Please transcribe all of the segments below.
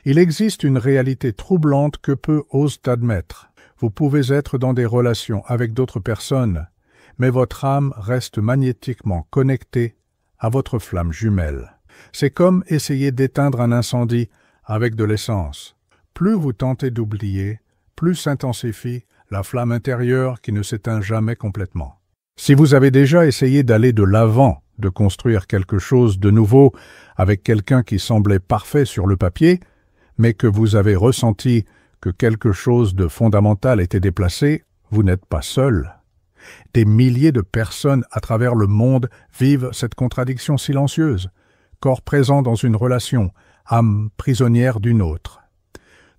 Il existe une réalité troublante que peu osent admettre. Vous pouvez être dans des relations avec d'autres personnes, mais votre âme reste magnétiquement connectée à votre flamme jumelle. C'est comme essayer d'éteindre un incendie avec de l'essence. Plus vous tentez d'oublier, plus s'intensifie la flamme intérieure qui ne s'éteint jamais complètement. Si vous avez déjà essayé d'aller de l'avant, de construire quelque chose de nouveau avec quelqu'un qui semblait parfait sur le papier, mais que vous avez ressenti que quelque chose de fondamental était déplacé, vous n'êtes pas seul. Des milliers de personnes à travers le monde vivent cette contradiction silencieuse, corps présent dans une relation, âme prisonnière d'une autre.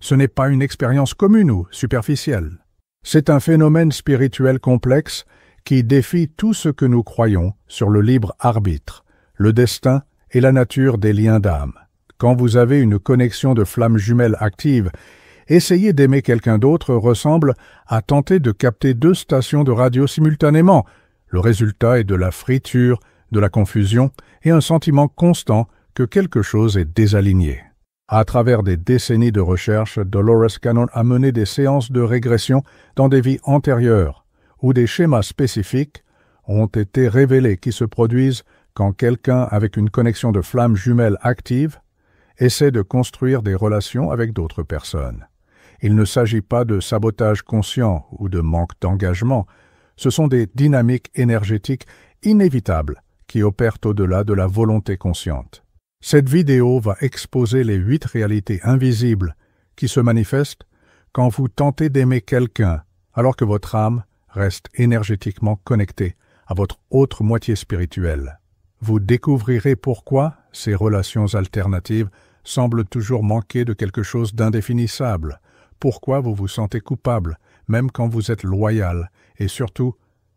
Ce n'est pas une expérience commune ou superficielle. C'est un phénomène spirituel complexe qui défie tout ce que nous croyons sur le libre arbitre, le destin et la nature des liens d'âme. Quand vous avez une connexion de flamme jumelle active, essayer d'aimer quelqu'un d'autre ressemble à tenter de capter 2 stations de radio simultanément. Le résultat est de la friture, de la confusion et un sentiment constant que quelque chose est désaligné. À travers des décennies de recherche, Dolores Cannon a mené des séances de régression dans des vies antérieures, où des schémas spécifiques ont été révélés qui se produisent quand quelqu'un avec une connexion de flamme jumelle active essaie de construire des relations avec d'autres personnes. Il ne s'agit pas de sabotage conscient ou de manque d'engagement, ce sont des dynamiques énergétiques inévitables qui opèrent au-delà de la volonté consciente. Cette vidéo va exposer les 8 réalités invisibles qui se manifestent quand vous tentez d'aimer quelqu'un alors que votre âme reste énergétiquement connectée à votre autre moitié spirituelle. Vous découvrirez pourquoi ces relations alternatives semblent toujours manquer de quelque chose d'indéfinissable, pourquoi vous vous sentez coupable, même quand vous êtes loyal, et surtout,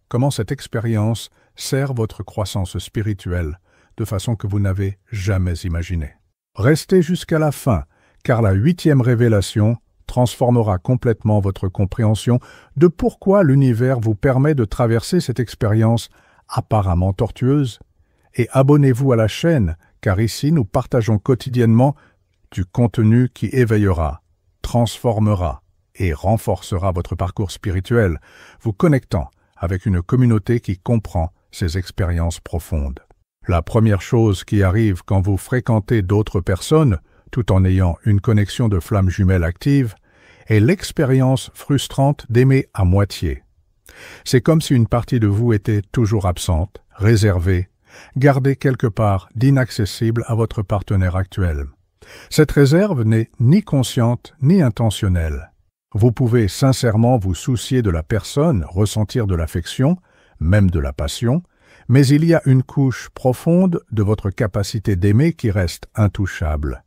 comment cette expérience sert votre croissance spirituelle de façon que vous n'avez jamais imaginée. Restez jusqu'à la fin, car la 8e révélation transformera complètement votre compréhension de pourquoi l'univers vous permet de traverser cette expérience apparemment tortueuse. Et abonnez-vous à la chaîne, car ici nous partageons quotidiennement du contenu qui éveillera, transformera et renforcera votre parcours spirituel, vous connectant avec une communauté qui comprend ces expériences profondes. La première chose qui arrive quand vous fréquentez d'autres personnes, tout en ayant une connexion de flamme jumelle active, est l'expérience frustrante d'aimer à moitié. C'est comme si une partie de vous était toujours absente, réservée, gardée quelque part d'inaccessible à votre partenaire actuel. Cette réserve n'est ni consciente ni intentionnelle. Vous pouvez sincèrement vous soucier de la personne, ressentir de l'affection, même de la passion, mais il y a une couche profonde de votre capacité d'aimer qui reste intouchable.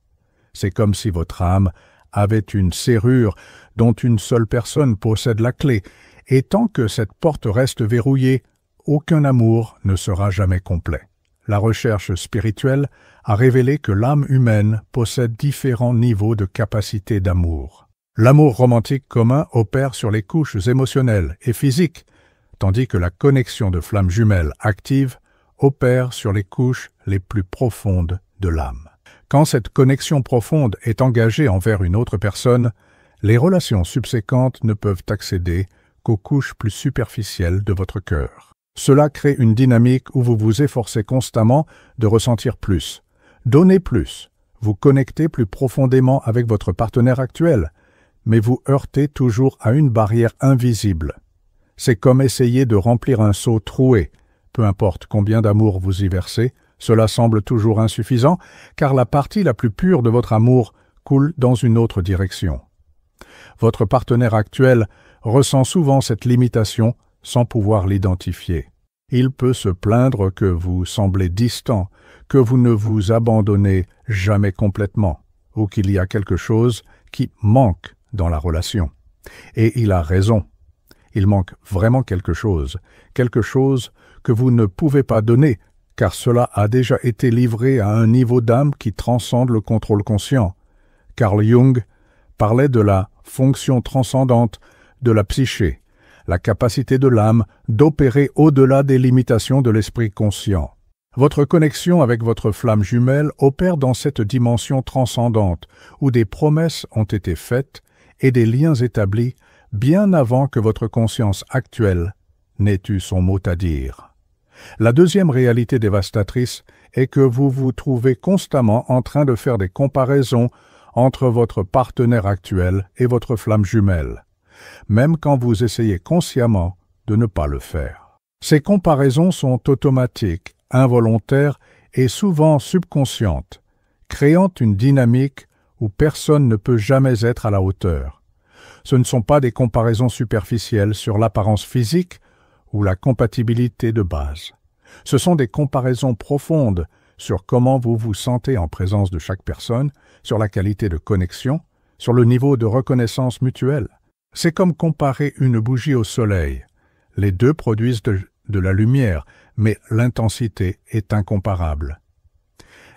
C'est comme si votre âme avait une serrure dont une seule personne possède la clé, et tant que cette porte reste verrouillée, aucun amour ne sera jamais complet. La recherche spirituelle a révélé que l'âme humaine possède différents niveaux de capacité d'amour. L'amour romantique commun opère sur les couches émotionnelles et physiques, tandis que la connexion de flamme jumelle active opère sur les couches les plus profondes de l'âme. Quand cette connexion profonde est engagée envers une autre personne, les relations subséquentes ne peuvent accéder qu'aux couches plus superficielles de votre cœur. Cela crée une dynamique où vous vous efforcez constamment de ressentir plus, donner plus, vous connecter plus profondément avec votre partenaire actuel, mais vous heurtez toujours à une barrière invisible. C'est comme essayer de remplir un seau troué. Peu importe combien d'amour vous y versez, cela semble toujours insuffisant, car la partie la plus pure de votre amour coule dans une autre direction. Votre partenaire actuel ressent souvent cette limitation sans pouvoir l'identifier. Il peut se plaindre que vous semblez distant, que vous ne vous abandonnez jamais complètement, ou qu'il y a quelque chose qui manque dans la relation. Et il a raison. Il manque vraiment quelque chose que vous ne pouvez pas donner, car cela a déjà été livré à un niveau d'âme qui transcende le contrôle conscient. Carl Jung parlait de la fonction transcendante de la psyché, la capacité de l'âme d'opérer au-delà des limitations de l'esprit conscient. Votre connexion avec votre flamme jumelle opère dans cette dimension transcendante où des promesses ont été faites et des liens établis bien avant que votre conscience actuelle n'ait eu son mot à dire. La deuxième réalité dévastatrice est que vous vous trouvez constamment en train de faire des comparaisons entre votre partenaire actuel et votre flamme jumelle, même quand vous essayez consciemment de ne pas le faire. Ces comparaisons sont automatiques, involontaires et souvent subconscientes, créant une dynamique où personne ne peut jamais être à la hauteur. Ce ne sont pas des comparaisons superficielles sur l'apparence physique ou la compatibilité de base. Ce sont des comparaisons profondes sur comment vous vous sentez en présence de chaque personne, sur la qualité de connexion, sur le niveau de reconnaissance mutuelle. C'est comme comparer une bougie au soleil. Les deux produisent de la lumière, mais l'intensité est incomparable.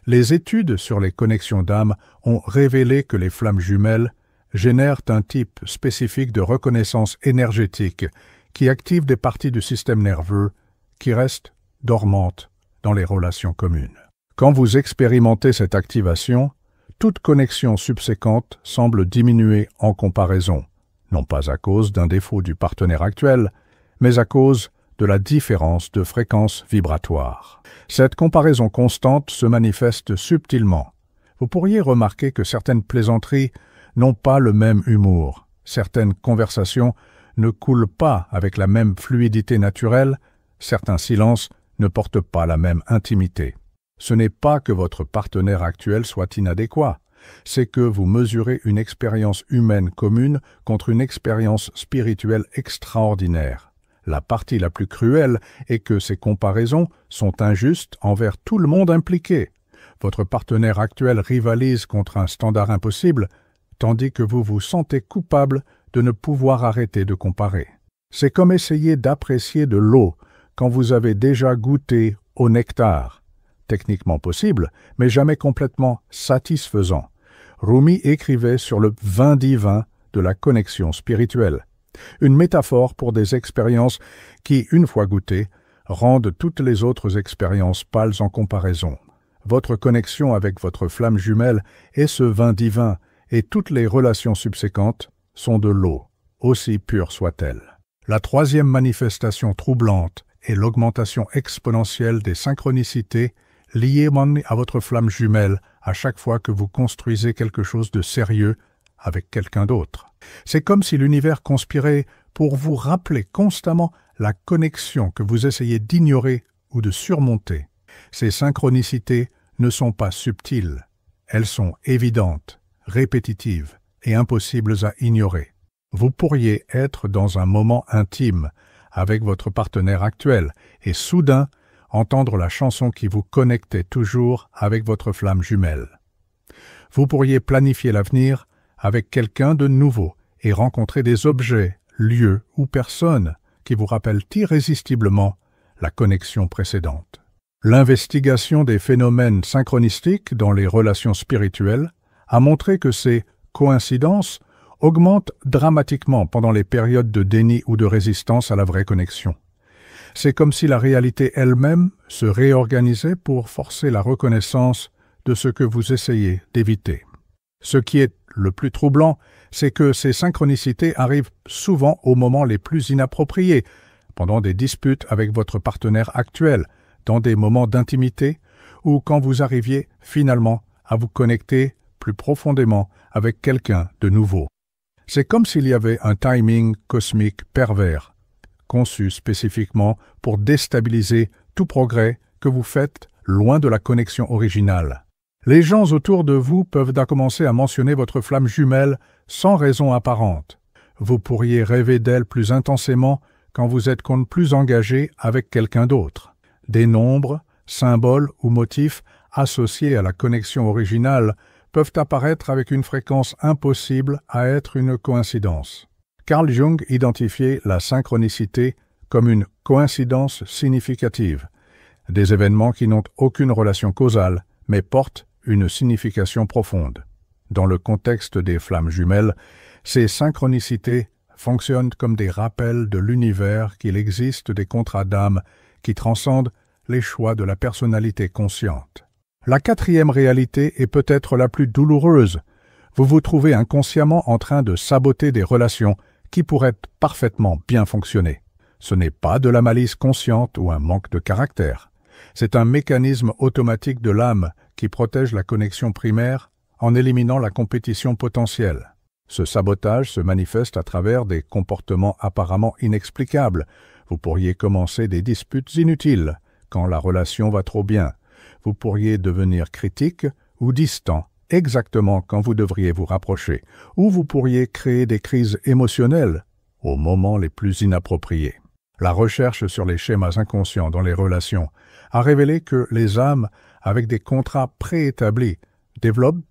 Les études sur les connexions d'âme ont révélé que les flammes jumelles génèrent un type spécifique de reconnaissance énergétique qui active des parties du système nerveux qui restent dormantes dans les relations communes. Quand vous expérimentez cette activation, toute connexion subséquente semble diminuer en comparaison, non pas à cause d'un défaut du partenaire actuel, mais à cause de la différence de fréquence vibratoire. Cette comparaison constante se manifeste subtilement. Vous pourriez remarquer que certaines plaisanteries n'ont pas le même humour, certaines conversations ne coulent pas avec la même fluidité naturelle, certains silences ne portent pas la même intimité. Ce n'est pas que votre partenaire actuel soit inadéquat, c'est que vous mesurez une expérience humaine commune contre une expérience spirituelle extraordinaire. La partie la plus cruelle est que ces comparaisons sont injustes envers tout le monde impliqué. Votre partenaire actuel rivalise contre un standard impossible, tandis que vous vous sentez coupable de ne pouvoir arrêter de comparer. C'est comme essayer d'apprécier de l'eau quand vous avez déjà goûté au nectar. Techniquement possible, mais jamais complètement satisfaisant. Rumi écrivait sur le vin divin de la connexion spirituelle. Une métaphore pour des expériences qui, une fois goûtées, rendent toutes les autres expériences pâles en comparaison. Votre connexion avec votre flamme jumelle est ce vin divin et toutes les relations subséquentes sont de l'eau, aussi pure soit-elle. La troisième manifestation troublante est l'augmentation exponentielle des synchronicités liées à votre flamme jumelle à chaque fois que vous construisez quelque chose de sérieux avec quelqu'un d'autre. C'est comme si l'univers conspirait pour vous rappeler constamment la connexion que vous essayez d'ignorer ou de surmonter. Ces synchronicités ne sont pas subtiles, elles sont évidentes, répétitives et impossibles à ignorer. Vous pourriez être dans un moment intime avec votre partenaire actuel et soudain entendre la chanson qui vous connectait toujours avec votre flamme jumelle. Vous pourriez planifier l'avenir avec quelqu'un de nouveau et rencontrer des objets, lieux ou personnes qui vous rappellent irrésistiblement la connexion précédente. L'investigation des phénomènes synchronistiques dans les relations spirituelles a montré que ces coïncidences augmentent dramatiquement pendant les périodes de déni ou de résistance à la vraie connexion. C'est comme si la réalité elle-même se réorganisait pour forcer la reconnaissance de ce que vous essayez d'éviter. Ce qui est le plus troublant, c'est que ces synchronicités arrivent souvent aux moments les plus inappropriés, pendant des disputes avec votre partenaire actuel, dans des moments d'intimité, ou quand vous arriviez finalement à vous connecter plus profondément avec quelqu'un de nouveau. C'est comme s'il y avait un timing cosmique pervers, conçu spécifiquement pour déstabiliser tout progrès que vous faites loin de la connexion originale. Les gens autour de vous peuvent commencer à mentionner votre flamme jumelle sans raison apparente. Vous pourriez rêver d'elle plus intensément quand vous êtes plus engagé avec quelqu'un d'autre. Des nombres, symboles ou motifs associés à la connexion originale peuvent apparaître avec une fréquence impossible à être une coïncidence. Carl Jung identifiait la synchronicité comme une coïncidence significative, des événements qui n'ont aucune relation causale, mais portent une signification profonde. Dans le contexte des flammes jumelles, ces synchronicités fonctionnent comme des rappels de l'univers qu'il existe des contrats d'âme qui transcendent les choix de la personnalité consciente. La quatrième réalité est peut-être la plus douloureuse. Vous vous trouvez inconsciemment en train de saboter des relations qui pourraient parfaitement bien fonctionner. Ce n'est pas de la malice consciente ou un manque de caractère. C'est un mécanisme automatique de l'âme qui protège la connexion primaire en éliminant la compétition potentielle. Ce sabotage se manifeste à travers des comportements apparemment inexplicables. Vous pourriez commencer des disputes inutiles quand la relation va trop bien. Vous pourriez devenir critique ou distant exactement quand vous devriez vous rapprocher, ou vous pourriez créer des crises émotionnelles aux moments les plus inappropriés. La recherche sur les schémas inconscients dans les relations a révélé que les âmes avec des contrats préétablis développent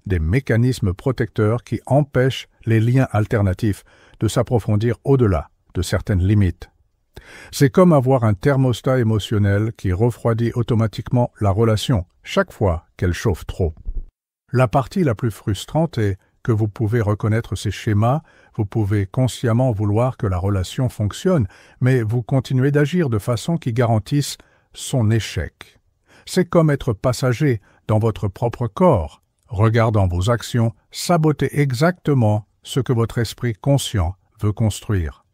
des mécanismes protecteurs qui empêchent les liens alternatifs de s'approfondir au-delà de certaines limites. C'est comme avoir un thermostat émotionnel qui refroidit automatiquement la relation chaque fois qu'elle chauffe trop. La partie la plus frustrante est que vous pouvez reconnaître ces schémas, vous pouvez consciemment vouloir que la relation fonctionne, mais vous continuez d'agir de façon qui garantisse son échec. C'est comme être passager dans votre propre corps, regardant vos actions saboter exactement ce que votre esprit conscient veut construire.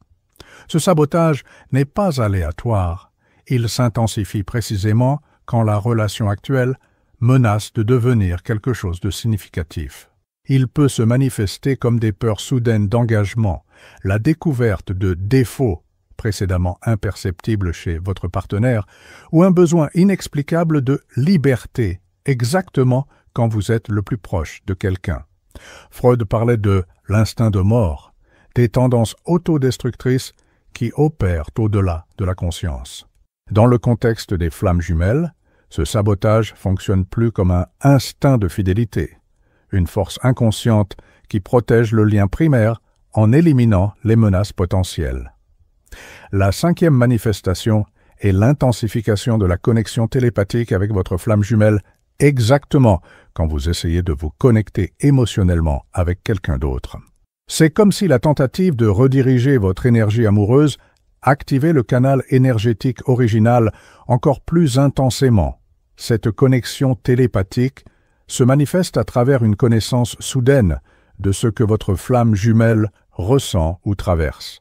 Ce sabotage n'est pas aléatoire, il s'intensifie précisément quand la relation actuelle menace de devenir quelque chose de significatif. Il peut se manifester comme des peurs soudaines d'engagement, la découverte de défauts précédemment imperceptibles chez votre partenaire, ou un besoin inexplicable de liberté, exactement quand vous êtes le plus proche de quelqu'un. Freud parlait de l'instinct de mort, des tendances autodestructrices qui opèrent au-delà de la conscience. Dans le contexte des flammes jumelles, ce sabotage fonctionne plus comme un instinct de fidélité, une force inconsciente qui protège le lien primaire en éliminant les menaces potentielles. La cinquième manifestation est l'intensification de la connexion télépathique avec votre flamme jumelle exactement quand vous essayez de vous connecter émotionnellement avec quelqu'un d'autre. C'est comme si la tentative de rediriger votre énergie amoureuse activait le canal énergétique original encore plus intensément. Cette connexion télépathique se manifeste à travers une connaissance soudaine de ce que votre flamme jumelle ressent ou traverse,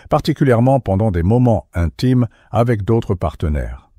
particulièrement pendant des moments intimes avec d'autres partenaires.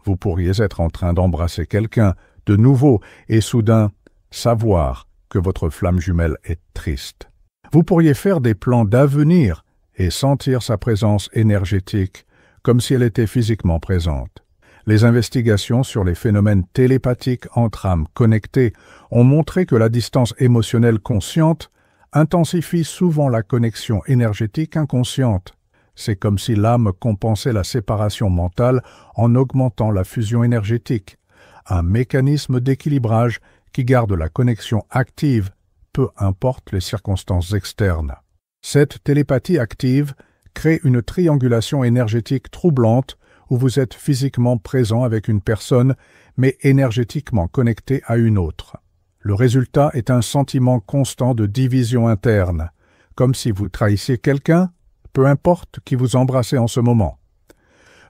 Vous pourriez être en train d'embrasser quelqu'un de nouveau et soudain savoir que votre flamme jumelle est triste. Vous pourriez faire des plans d'avenir et sentir sa présence énergétique comme si elle était physiquement présente. Les investigations sur les phénomènes télépathiques entre âmes connectées ont montré que la distance émotionnelle consciente intensifie souvent la connexion énergétique inconsciente. C'est comme si l'âme compensait la séparation mentale en augmentant la fusion énergétique, un mécanisme d'équilibrage qui garde la connexion active, peu importe les circonstances externes. Cette télépathie active crée une triangulation énergétique troublante où vous êtes physiquement présent avec une personne, mais énergétiquement connecté à une autre. Le résultat est un sentiment constant de division interne, comme si vous trahissiez quelqu'un, peu importe qui vous embrassez en ce moment.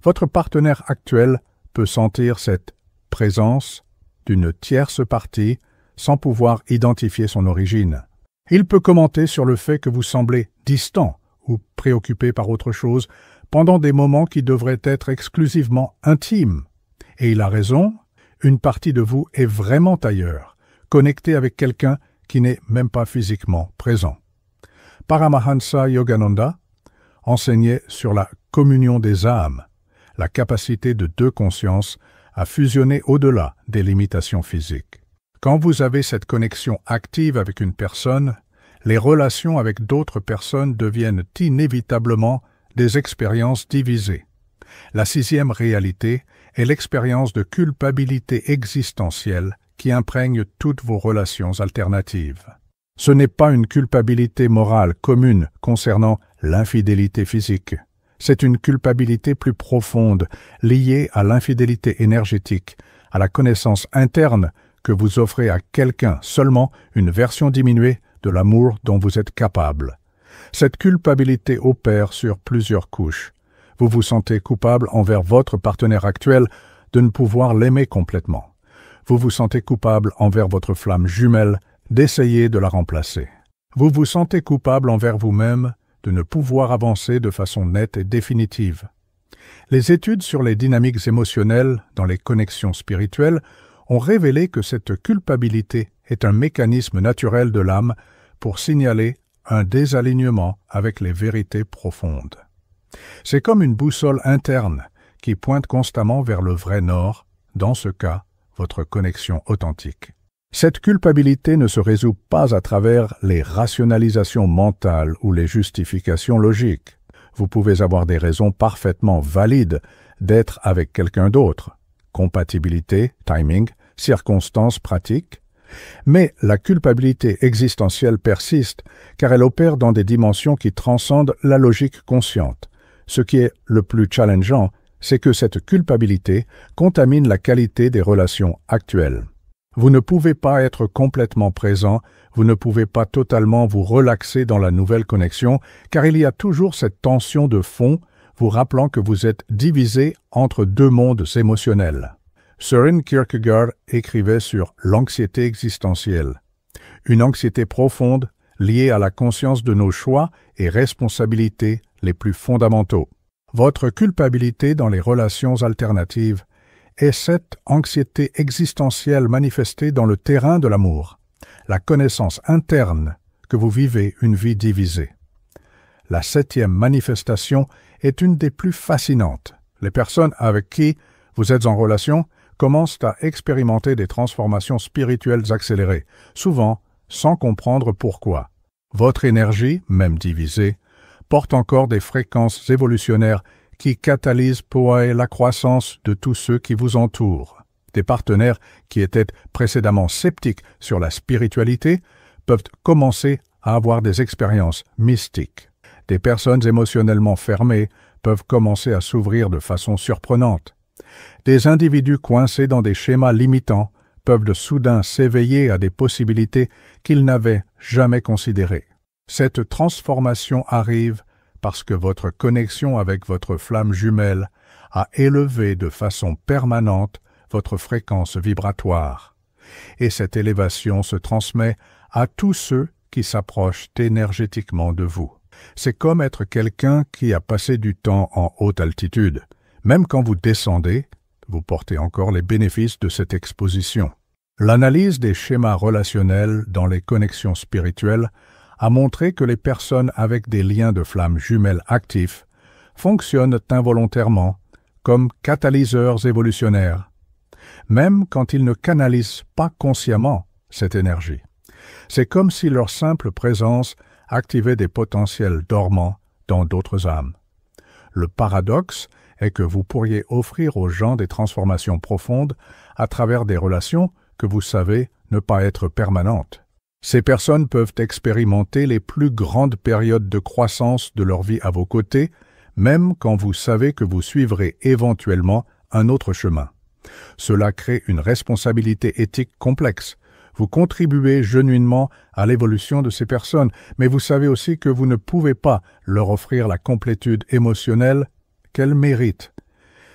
Votre partenaire actuel peut sentir cette présence d'une tierce partie sans pouvoir identifier son origine. Il peut commenter sur le fait que vous semblez distant ou préoccupé par autre chose pendant des moments qui devraient être exclusivement intimes. Et il a raison, une partie de vous est vraiment ailleurs, connectée avec quelqu'un qui n'est même pas physiquement présent. Paramahansa Yogananda enseignait sur la communion des âmes, la capacité de deux consciences à fusionner au-delà des limitations physiques. Quand vous avez cette connexion active avec une personne, les relations avec d'autres personnes deviennent inévitablement des expériences divisées. La sixième réalité est l'expérience de culpabilité existentielle qui imprègne toutes vos relations alternatives. Ce n'est pas une culpabilité morale commune concernant l'infidélité physique. C'est une culpabilité plus profonde, liée à l'infidélité énergétique, à la connaissance interne que vous offrez à quelqu'un seulement une version diminuée de l'amour dont vous êtes capable. Cette culpabilité opère sur plusieurs couches. Vous vous sentez coupable envers votre partenaire actuel de ne pouvoir l'aimer complètement. Vous vous sentez coupable envers votre flamme jumelle d'essayer de la remplacer. Vous vous sentez coupable envers vous-même de ne pouvoir avancer de façon nette et définitive. Les études sur les dynamiques émotionnelles dans les connexions spirituelles ont révélé que cette culpabilité est un mécanisme naturel de l'âme pour signaler un désalignement avec les vérités profondes. C'est comme une boussole interne qui pointe constamment vers le vrai nord, dans ce cas, votre connexion authentique. Cette culpabilité ne se résout pas à travers les rationalisations mentales ou les justifications logiques. Vous pouvez avoir des raisons parfaitement valides d'être avec quelqu'un d'autre, compatibilité, timing, circonstances pratiques, mais la culpabilité existentielle persiste car elle opère dans des dimensions qui transcendent la logique consciente. Ce qui est le plus challengeant, c'est que cette culpabilité contamine la qualité des relations actuelles. Vous ne pouvez pas être complètement présent, vous ne pouvez pas totalement vous relaxer dans la nouvelle connexion, car il y a toujours cette tension de fond, vous rappelant que vous êtes divisé entre deux mondes émotionnels. Søren Kierkegaard écrivait sur l'anxiété existentielle, une anxiété profonde liée à la conscience de nos choix et responsabilités les plus fondamentaux. Votre culpabilité dans les relations alternatives est cette anxiété existentielle manifestée dans le terrain de l'amour, la connaissance interne que vous vivez une vie divisée. La 7e manifestation est une des plus fascinantes. Les personnes avec qui vous êtes en relation commencent à expérimenter des transformations spirituelles accélérées, souvent sans comprendre pourquoi. Votre énergie, même divisée, porte encore des fréquences évolutionnaires qui catalysent la croissance de tous ceux qui vous entourent. Des partenaires qui étaient précédemment sceptiques sur la spiritualité peuvent commencer à avoir des expériences mystiques. Des personnes émotionnellement fermées peuvent commencer à s'ouvrir de façon surprenante. Des individus coincés dans des schémas limitants peuvent de soudain s'éveiller à des possibilités qu'ils n'avaient jamais considérées. Cette transformation arrive parce que votre connexion avec votre flamme jumelle a élevé de façon permanente votre fréquence vibratoire. Et cette élévation se transmet à tous ceux qui s'approchent énergétiquement de vous. C'est comme être quelqu'un qui a passé du temps en haute altitude. Même quand vous descendez, vous portez encore les bénéfices de cette exposition. L'analyse des schémas relationnels dans les connexions spirituelles a montré que les personnes avec des liens de flamme jumelles actifs fonctionnent involontairement comme catalyseurs évolutionnaires, même quand ils ne canalisent pas consciemment cette énergie. C'est comme si leur simple présence activait des potentiels dormants dans d'autres âmes. Le paradoxe est que vous pourriez offrir aux gens des transformations profondes à travers des relations que vous savez ne pas être permanentes. Ces personnes peuvent expérimenter les plus grandes périodes de croissance de leur vie à vos côtés, même quand vous savez que vous suivrez éventuellement un autre chemin. Cela crée une responsabilité éthique complexe. Vous contribuez genuinement à l'évolution de ces personnes, mais vous savez aussi que vous ne pouvez pas leur offrir la complétude émotionnelle qu'elles méritent.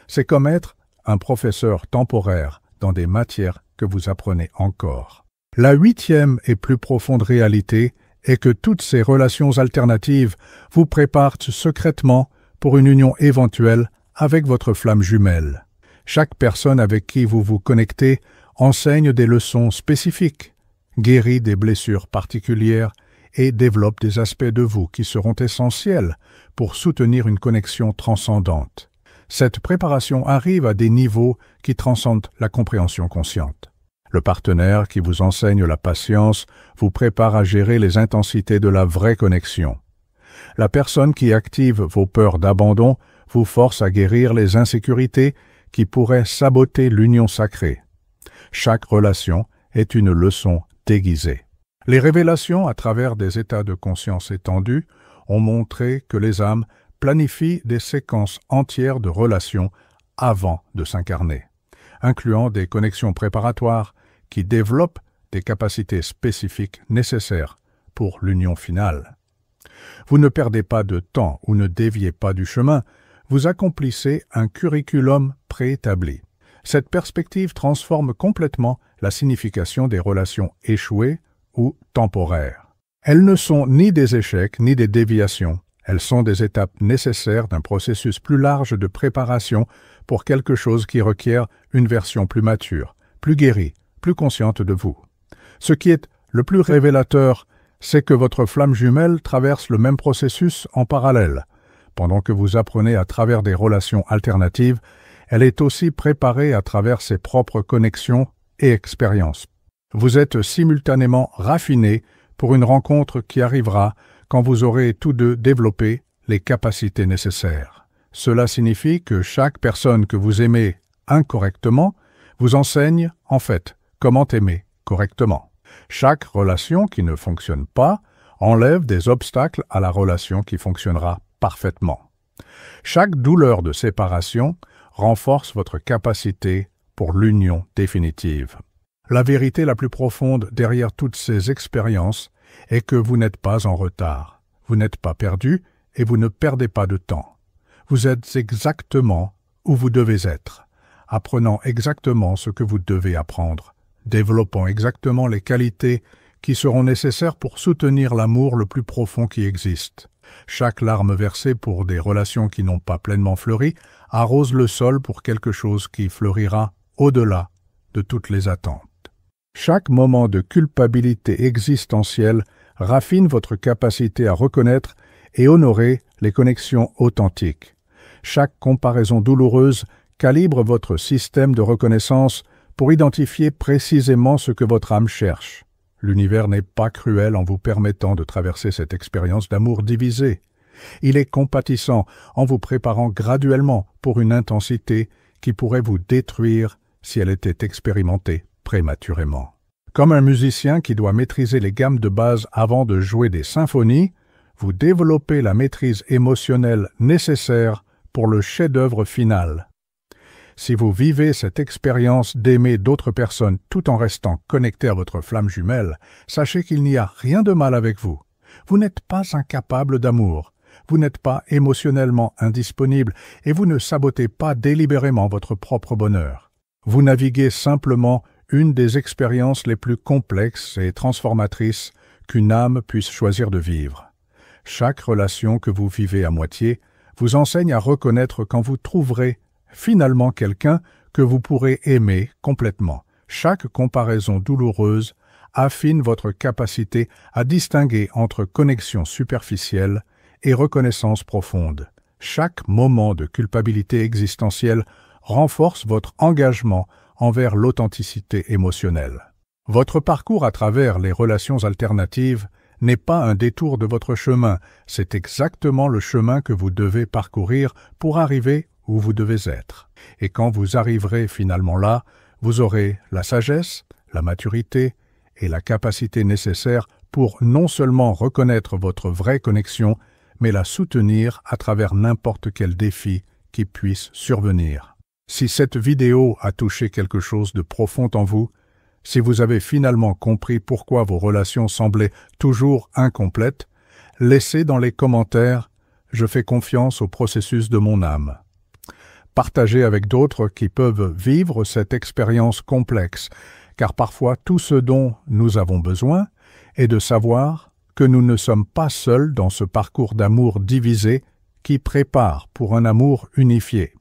C'est comme être un professeur temporaire dans des matières que vous apprenez encore. La 8e et plus profonde réalité est que toutes ces relations alternatives vous préparent secrètement pour une union éventuelle avec votre flamme jumelle. Chaque personne avec qui vous vous connectez enseigne des leçons spécifiques, guérit des blessures particulières et développe des aspects de vous qui seront essentiels pour soutenir une connexion transcendante. Cette préparation arrive à des niveaux qui transcendent la compréhension consciente. Le partenaire qui vous enseigne la patience vous prépare à gérer les intensités de la vraie connexion. La personne qui active vos peurs d'abandon vous force à guérir les insécurités qui pourraient saboter l'union sacrée. Chaque relation est une leçon déguisée. Les révélations à travers des états de conscience étendus ont montré que les âmes planifient des séquences entières de relations avant de s'incarner, incluant des connexions préparatoires qui développent des capacités spécifiques nécessaires pour l'union finale. Vous ne perdez pas de temps ou ne déviez pas du chemin, vous accomplissez un curriculum préétabli. Cette perspective transforme complètement la signification des relations échouées ou temporaires. Elles ne sont ni des échecs ni des déviations. Elles sont des étapes nécessaires d'un processus plus large de préparation pour quelque chose qui requiert une version plus mature, plus guérie, plus consciente de vous. Ce qui est le plus révélateur, c'est que votre flamme jumelle traverse le même processus en parallèle. Pendant que vous apprenez à travers des relations alternatives, elle est aussi préparée à travers ses propres connexions et expériences. Vous êtes simultanément raffinés pour une rencontre qui arrivera quand vous aurez tous deux développé les capacités nécessaires. Cela signifie que chaque personne que vous aimez incorrectement vous enseigne, en fait, comment aimer correctement. Chaque relation qui ne fonctionne pas enlève des obstacles à la relation qui fonctionnera parfaitement. Chaque douleur de séparation renforce votre capacité pour l'union définitive. La vérité la plus profonde derrière toutes ces expériences est que vous n'êtes pas en retard, vous n'êtes pas perdu et vous ne perdez pas de temps. Vous êtes exactement où vous devez être, apprenant exactement ce que vous devez apprendre, développant exactement les qualités qui seront nécessaires pour soutenir l'amour le plus profond qui existe. Chaque larme versée pour des relations qui n'ont pas pleinement fleuri arrose le sol pour quelque chose qui fleurira au-delà de toutes les attentes. Chaque moment de culpabilité existentielle raffine votre capacité à reconnaître et honorer les connexions authentiques. Chaque comparaison douloureuse calibre votre système de reconnaissance pour identifier précisément ce que votre âme cherche. L'univers n'est pas cruel en vous permettant de traverser cette expérience d'amour divisé. Il est compatissant en vous préparant graduellement pour une intensité qui pourrait vous détruire si elle était expérimentée prématurément. Comme un musicien qui doit maîtriser les gammes de base avant de jouer des symphonies, vous développez la maîtrise émotionnelle nécessaire pour le chef-d'œuvre final. Si vous vivez cette expérience d'aimer d'autres personnes tout en restant connecté à votre flamme jumelle, sachez qu'il n'y a rien de mal avec vous. Vous n'êtes pas incapable d'amour, vous n'êtes pas émotionnellement indisponible et vous ne sabotez pas délibérément votre propre bonheur. Vous naviguez simplement une des expériences les plus complexes et transformatrices qu'une âme puisse choisir de vivre. Chaque relation que vous vivez à moitié vous enseigne à reconnaître quand vous trouverez finalement quelqu'un que vous pourrez aimer complètement. Chaque comparaison douloureuse affine votre capacité à distinguer entre connexion superficielle et reconnaissance profonde. Chaque moment de culpabilité existentielle renforce votre engagement envers l'authenticité émotionnelle. Votre parcours à travers les relations alternatives n'est pas un détour de votre chemin, c'est exactement le chemin que vous devez parcourir pour arriver où vous devez être. Et quand vous arriverez finalement là, vous aurez la sagesse, la maturité et la capacité nécessaire pour non seulement reconnaître votre vraie connexion, mais la soutenir à travers n'importe quel défi qui puisse survenir. Si cette vidéo a touché quelque chose de profond en vous, si vous avez finalement compris pourquoi vos relations semblaient toujours incomplètes, laissez dans les commentaires « Je fais confiance au processus de mon âme ». Partagez avec d'autres qui peuvent vivre cette expérience complexe, car parfois tout ce dont nous avons besoin est de savoir que nous ne sommes pas seuls dans ce parcours d'amour divisé qui prépare pour un amour unifié.